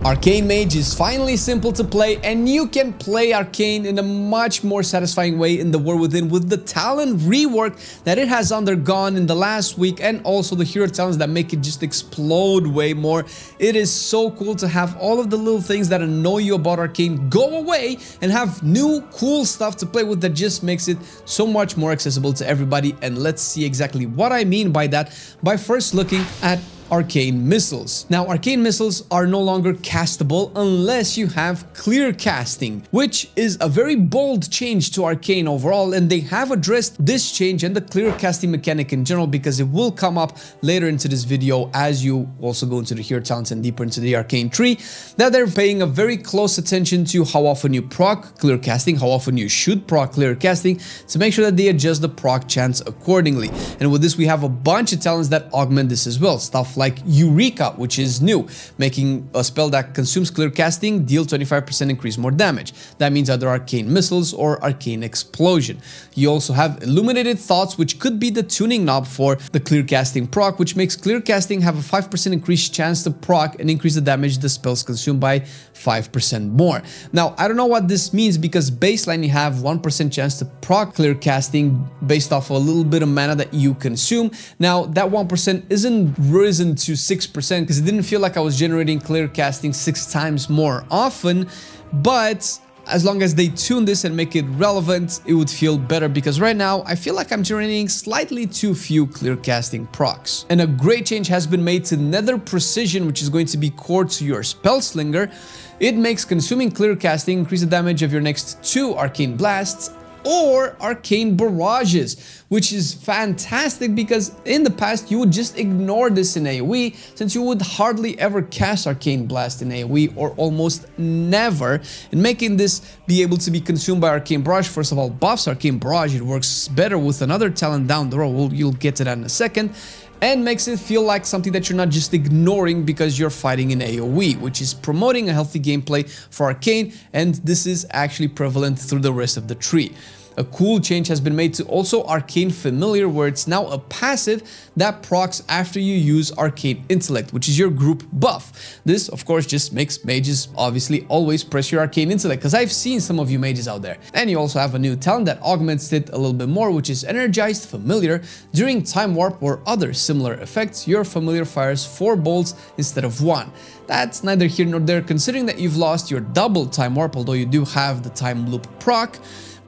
Arcane Mage is finally simple to play, and you can play Arcane in a much more satisfying way in the War Within with the talent rework that it has undergone in the last week, and also the hero talents that make it just explode way more. It is so cool to have all of the little things that annoy you about Arcane go away and have new cool stuff to play with that just makes it so much more accessible to everybody. And let's see exactly what I mean by that by first looking at Arcane Missiles. Now, Arcane Missiles are no longer castable unless you have clear casting, which is a very bold change to Arcane overall, and they have addressed this change and the clear casting mechanic in general because it will come up later into this video as you also go into the hero talents and deeper into the Arcane tree, that they're paying a very close attention to how often you proc clear casting, how often you should proc clear casting, to make sure that they adjust the proc chance accordingly. And with this, we have a bunch of talents that augment this as well. Stuff like Eureka, which is new, making a spell that consumes clear casting deal 25% increase more damage. That means either Arcane Missiles or Arcane Explosion. You also have Illuminated Thoughts, which could be the tuning knob for the clear casting proc, which makes clear casting have a 5% increased chance to proc and increase the damage the spells consume by 5% more. Now, I don't know what this means because baseline you have 1% chance to proc clear casting based off a little bit of mana that you consume. Now, that 1% isn't risen to 6% because it didn't feel like I was generating clear casting 6 times more often, but as long as they tune this and make it relevant, it would feel better because right now I feel like I'm generating slightly too few clear casting procs. And a great change has been made to Nether Precision, which is going to be core to your Spellslinger. It makes consuming clear casting increase the damage of your next 2 Arcane Blasts or Arcane Barrages, which is fantastic because in the past you would just ignore this in AoE since you would hardly ever cast Arcane Blast in AoE or almost never, and making this be able to be consumed by Arcane Barrage first of all buffs Arcane Barrage. It works better with another talent down the road, you'll get to that in a second, and makes it feel like something that you're not just ignoring because you're fighting in AoE, which is promoting a healthy gameplay for Arcane, and this is actually prevalent through the rest of the tree. A cool change has been made to also Arcane Familiar, where it's now a passive that procs after you use Arcane Intellect, which is your group buff. This, of course, just makes mages obviously always press your Arcane Intellect, because I've seen some of you mages out there. And you also have a new talent that augments it a little bit more, which is Energized Familiar. During Time Warp or other similar effects, your Familiar fires 4 bolts instead of 1. That's neither here nor there, considering that you've lost your double Time Warp, although you do have the Time Loop proc.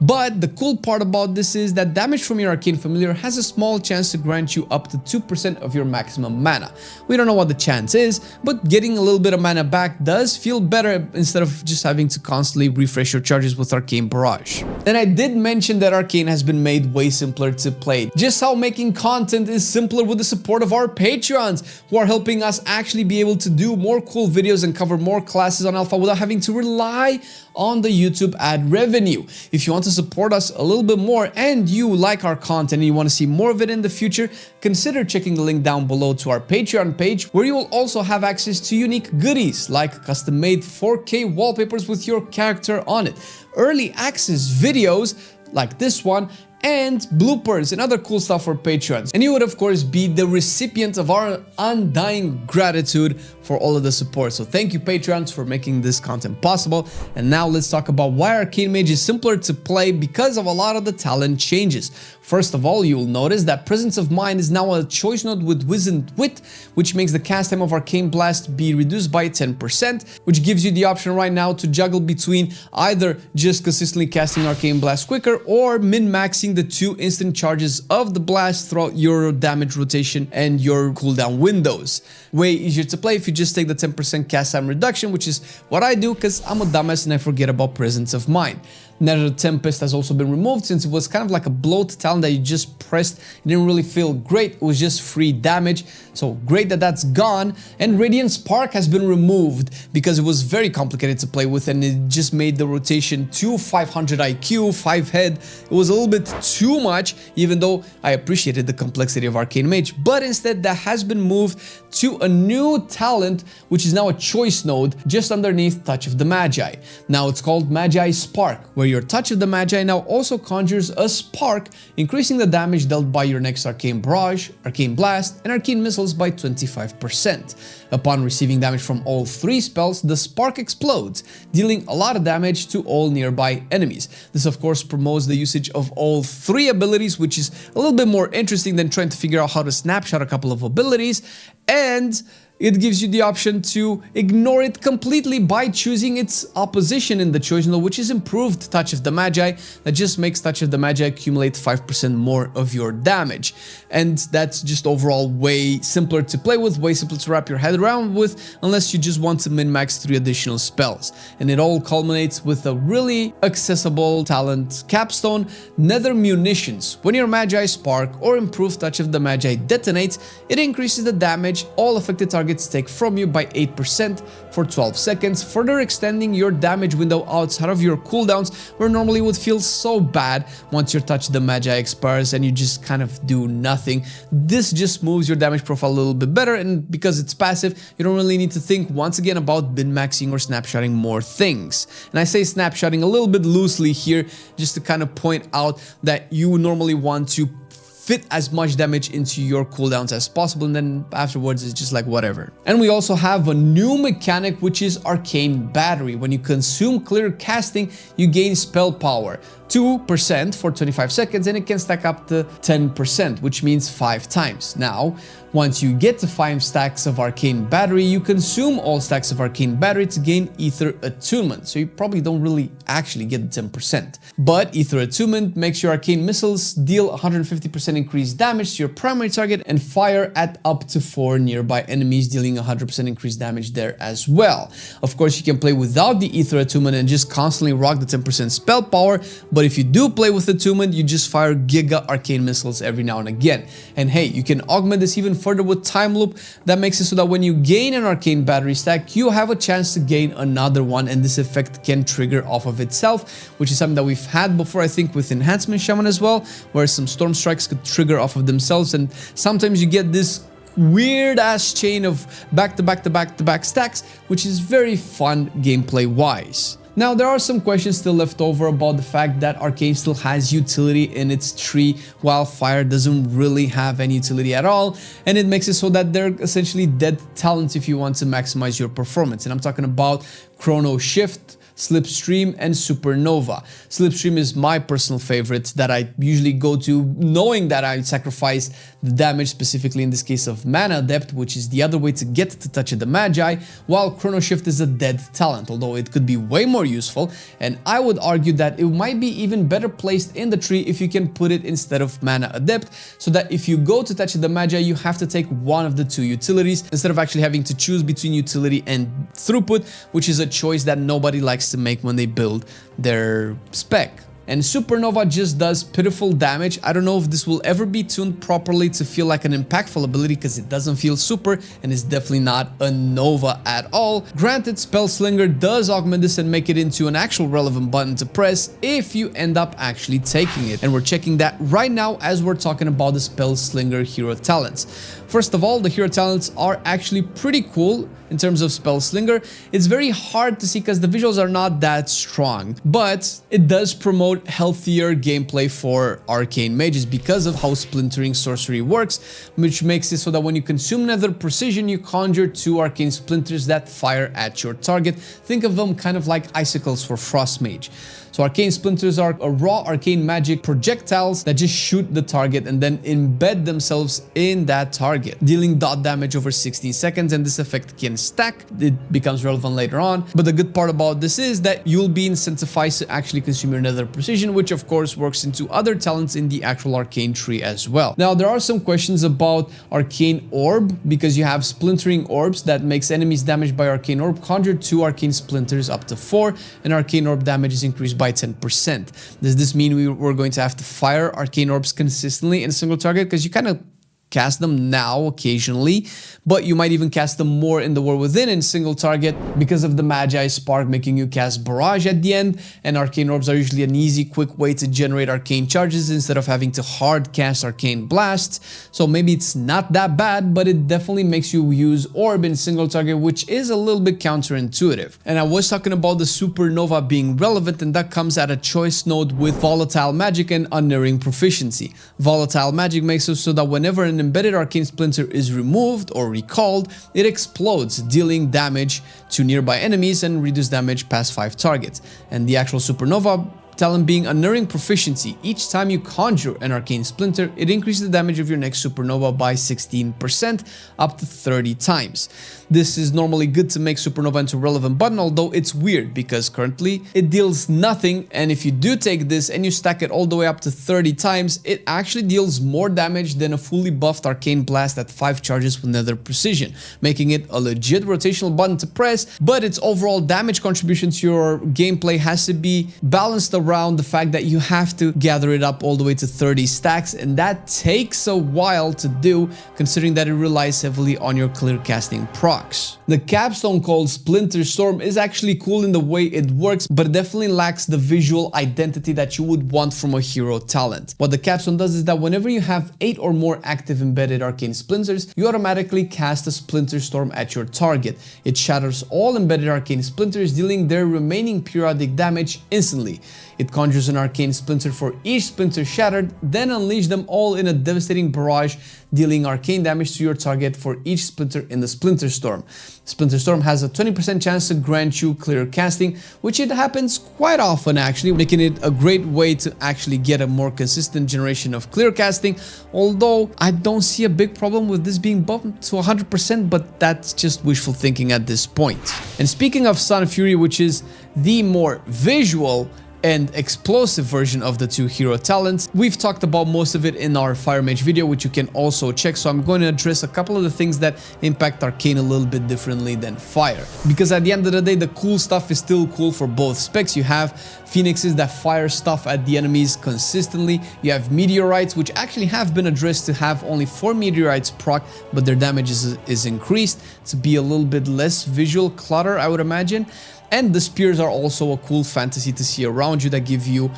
But the cool part about this is that damage from your Arcane Familiar has a small chance to grant you up to 2% of your maximum mana. We don't know what the chance is, but getting a little bit of mana back does feel better instead of just having to constantly refresh your charges with Arcane Barrage. And I did mention that Arcane has been made way simpler to play. Just how making content is simpler with the support of our Patreons, who are helping us actually be able to do more cool videos and cover more classes on Alpha without having to rely on the YouTube ad revenue. If you want to support us a little bit more and you like our content and you want to see more of it in the future, consider checking the link down below to our Patreon page, where you will also have access to unique goodies like custom-made 4K wallpapers with your character on it, early access videos like this one, and bloopers and other cool stuff for Patreons. And you would of course be the recipient of our undying gratitude for all of the support. So thank you Patreons for making this content possible. And now let's talk about why Arcane Mage is simpler to play because of a lot of the talent changes. First of all, you'll notice that Presence of Mind is now a choice node with Wizened Wit, which makes the cast time of Arcane Blast be reduced by 10%, which gives you the option right now to juggle between either just consistently casting Arcane Blast quicker or min-maxing the 2 instant charges of the blast throughout your damage rotation and your cooldown windows. Way easier to play if you just take the 10% cast time reduction, which is what I do because I'm a dumbass and I forget about Presence of Mind. Nether Tempest has also been removed since it was kind of like a bloat talent that you just pressed. It didn't really feel great, it was just free damage. So great that that's gone. And Radiant Spark has been removed because it was very complicated to play with and it just made the rotation to 500 IQ, 5 head. It was a little bit too much, even though I appreciated the complexity of Arcane Mage. But instead that has been moved to a new talent, which is now a choice node just underneath Touch of the Magi. Now it's called Magi Spark, where your Touch of the Magi now also conjures a spark, increasing the damage dealt by your next Arcane Barrage, Arcane Blast, and Arcane Missiles by 25%. Upon receiving damage from all 3 spells, the spark explodes, dealing a lot of damage to all nearby enemies. This of course promotes the usage of all 3 abilities, which is a little bit more interesting than trying to figure out how to snapshot a couple of abilities, and it gives you the option to ignore it completely by choosing its opposition in the choice window, which is improved Touch of the Magi, that just makes Touch of the Magi accumulate 5% more of your damage. And that's just overall way simpler to play with, way simpler to wrap your head around with, unless you just want to min-max 3 additional spells. And it all culminates with a really accessible talent capstone, Nether Munitions. When your Magi Spark or improved Touch of the Magi detonates, it increases the damage all affected targets take from you by 8% for 12 seconds, further extending your damage window outside of your cooldowns, where normally would feel so bad once your Touch the Magi expires and you just kind of do nothing. This just moves your damage profile a little bit better, and because it's passive, you don't really need to think once again about min-maxing or snapshotting more things. And I say snapshotting a little bit loosely here, just to kind of point out that you normally want to fit as much damage into your cooldowns as possible, and then afterwards it's just like whatever. And we also have a new mechanic, which is Arcane Battery. When you consume clear casting, you gain spell power 2% for 25 seconds, and it can stack up to 10%, which means 5 times. Now, once you get to 5 stacks of Arcane Battery, you consume all stacks of Arcane Battery to gain Ether Attunement, so you probably don't really actually get the 10%. But Ether Attunement makes your Arcane Missiles deal 150% increased damage to your primary target and fire at up to 4 nearby enemies, dealing 100% increased damage there as well. Of course, you can play without the Ether Attunement and just constantly rock the 10% spell power, but if you do play with Attunement, you just fire Giga Arcane Missiles every now and again. And hey, you can augment this even further with Time Loop. That makes it so that when you gain an Arcane Battery stack, you have a chance to gain another one, and this effect can trigger off of itself, which is something that we've had before, I think, with Enhancement Shaman as well, where some Storm Strikes could trigger off of themselves, and sometimes you get this weird ass chain of back-to-back stacks, which is very fun gameplay wise. Now, there are some questions still left over about the fact that Arcane still has utility in its tree, while Fire doesn't really have any utility at all, and it makes it so that they're essentially dead talents if you want to maximize your performance. And I'm talking about Chrono Shift, Slipstream, and Supernova. Slipstream is my personal favorite that I usually go to knowing that I sacrifice the damage, specifically in this case of Mana Adept, which is the other way to get to Touch of the Magi, while Chrono Shift is a dead talent, although it could be way more useful, and I would argue that it might be even better placed in the tree if you can put it instead of Mana Adept, so that if you go to Touch of the Magi, you have to take one of the 2 utilities, instead of actually having to choose between utility and throughput, which is a choice that nobody likes to make when they build their spec. And Supernova just does pitiful damage. I don't know if this will ever be tuned properly to feel like an impactful ability, because it doesn't feel super, and it's definitely not a Nova at all. Granted, Spellslinger does augment this and make it into an actual relevant button to press if you end up actually taking it. And we're checking that right now as we're talking about the Spellslinger hero talents. First of all, the hero talents are actually pretty cool in terms of Spellslinger. It's very hard to see because the visuals are not that strong, but it does promote healthier gameplay for Arcane Mages because of how Splintering Sorcery works, which makes it so that when you consume Nether Precision, you conjure 2 Arcane Splinters that fire at your target. Think of them kind of like icicles for Frost Mage. So Arcane Splinters are a raw arcane magic projectiles that just shoot the target and then embed themselves in that target, dealing dot damage over 16 seconds, and this effect can stack. It becomes relevant later on, but the good part about this is that you'll be incentivized to actually consume your Nether Precision, which of course works into other talents in the actual Arcane tree as well. Now, there are some questions about Arcane Orb, because you have Splintering Orbs that makes enemies damaged by Arcane Orb conjure 2 Arcane Splinters up to 4, and Arcane Orb damage is increased by 10%. Does this mean we're going to have to fire Arcane Orbs consistently in a single target? Because you kind of cast them now occasionally, but you might even cast them more in the War Within in single target because of the Magi Spark making you cast Barrage at the end, and Arcane Orbs are usually an easy, quick way to generate arcane charges instead of having to hard cast Arcane Blasts. So maybe it's not that bad, but it definitely makes you use Orb in single target, which is a little bit counterintuitive. And I was talking about the Supernova being relevant, and that comes at a choice node with Volatile Magic and Unerring Proficiency. Volatile Magic makes it so that whenever an embedded arcane splinter is removed or recalled, it explodes, dealing damage to nearby enemies and reduce damage past 5 targets. And the actual Supernova talent being Unerring Proficiency. Each time you conjure an arcane splinter, it increases the damage of your next supernova by 16%, up to 30 times. This is normally good to make Supernova into relevant button, although it's weird because currently it deals nothing, and if you do take this and you stack it all the way up to 30 times, it actually deals more damage than a fully buffed Arcane Blast at 5 charges with Nether Precision, making it a legit rotational button to press, but its overall damage contribution to your gameplay has to be balanced around the fact that you have to gather it up all the way to 30 stacks, and that takes a while to do considering that it relies heavily on your clear casting procs. The capstone called Splinter Storm is actually cool in the way it works, but it definitely lacks the visual identity that you would want from a hero talent. What the capstone does is that whenever you have 8 or more active embedded arcane splinters, you automatically cast a Splinter Storm at your target. It shatters all embedded arcane splinters, dealing their remaining periodic damage instantly. It conjures an arcane splinter for each splinter shattered, then unleash them all in a devastating barrage, dealing arcane damage to your target for each splinter in the Splinter Storm. Splinter Storm has a 20% chance to grant you clear casting, which it happens quite often actually, making it a great way to actually get a more consistent generation of clear casting, although I don't see a big problem with this being bumped to 100%, but that's just wishful thinking at this point. And speaking of Sunfury, which is the more visual and explosive version of the two hero talents, we've talked about most of it in our Fire Mage video, which you can also check, so I'm going to address a couple of the things that impact Arcane a little bit differently than Fire, because at the end of the day the cool stuff is still cool for both specs. You have Phoenixes that fire stuff at the enemies consistently, you have Meteorites, which actually have been addressed to have only 4 Meteorites proc, but their damage is increased to be a little bit less visual clutter, I would imagine. And the spears are also a cool fantasy to see around you that give you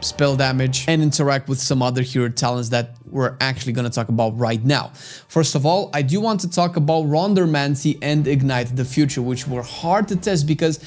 spell damage and interact with some other hero talents that we're actually going to talk about right now. First of all, I do want to talk about Rondermancy and Ignite the Future, which were hard to test because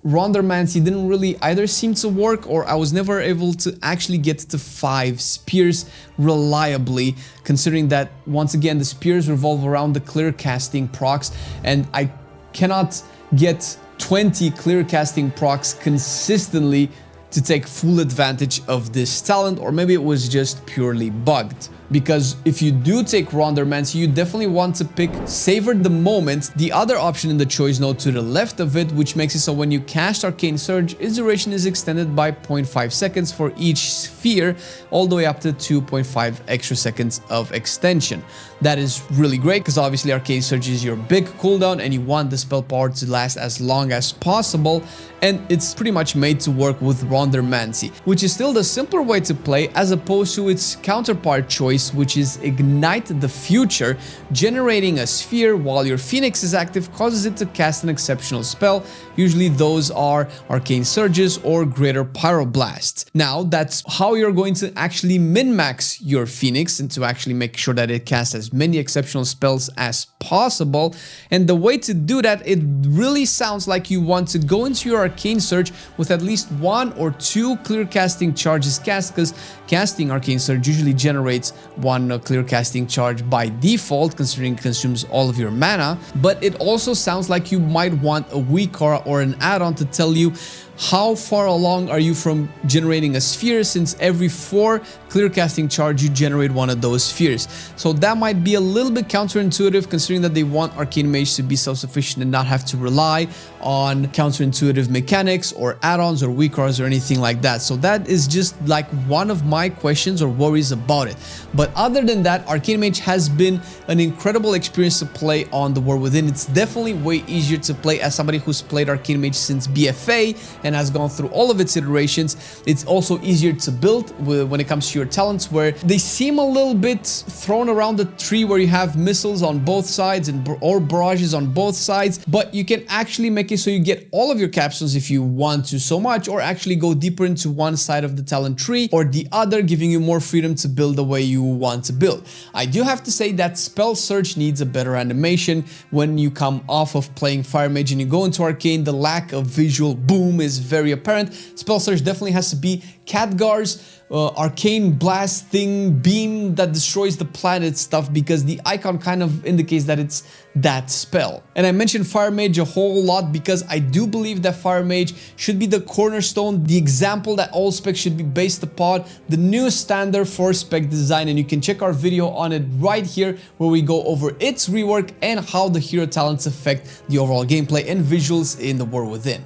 Rondermancy didn't really either seem to work, or I was never able to actually get to 5 spears reliably, considering that once again the spears revolve around the clear casting procs, and I cannot get 20 clear casting procs consistently to take full advantage of this talent, or maybe it was just purely bugged. Because if you do take Rondermancy, you definitely want to pick Savor the Moment, the other option in the choice node to the left of it, which makes it so when you cast Arcane Surge, its duration is extended by 0.5 seconds for each sphere, all the way up to 2.5 extra seconds of extension. That is really great because obviously Arcane Surge is your big cooldown and you want the spell power to last as long as possible, and it's pretty much made to work with Rondermancy, which is still the simpler way to play as opposed to its counterpart choice, which is Ignite the Future. Generating a sphere while your Phoenix is active causes it to cast an exceptional spell. Usually those are Arcane Surges or Greater Pyroblasts. Now that's how you're going to actually min-max your Phoenix and to actually make sure that it casts as many exceptional spells as possible. And the way to do that, it really sounds like you want to go into your Arcane Surge with at least 1 or 2 clear casting charges cast, because casting Arcane Surge usually generates 1 clear casting charge by default, considering it consumes all of your mana. But it also sounds like you might want a weak aura or an add-on to tell you how far along are you from generating a sphere, since every 4 clear casting charge you generate 1 of those spheres. So that might be a little bit counterintuitive, considering that they want Arcane Mage to be self-sufficient and not have to rely on counterintuitive mechanics or add-ons or weak auras or anything like that. So that is just like one of my questions or worries about it. But other than that, Arcane Mage has been an incredible experience to play on the War Within. It's definitely way easier to play as somebody who's played Arcane Mage since BFA and and has gone through all of its iterations. It's also easier to build when it comes to your talents, where they seem a little bit thrown around the tree, where you have missiles on both sides or barrages on both sides, but you can actually make it so you get all of your capstones if you want to so much, or actually go deeper into one side of the talent tree or the other, giving you more freedom to build the way you want to build. I do have to say that Spell Search needs a better animation. When you come off of playing Fire Mage and you go into Arcane, the lack of visual boom is very apparent. Spell Search definitely has to be Khadgar's arcane blast thing, beam that destroys the planet stuff, because the icon kind of indicates that it's that spell. And I mentioned Fire Mage a whole lot because I do believe that Fire Mage should be the cornerstone, the example that all specs should be based upon, the new standard for spec design. And you can check our video on it right here, where we go over its rework and how the hero talents affect the overall gameplay and visuals in the War Within.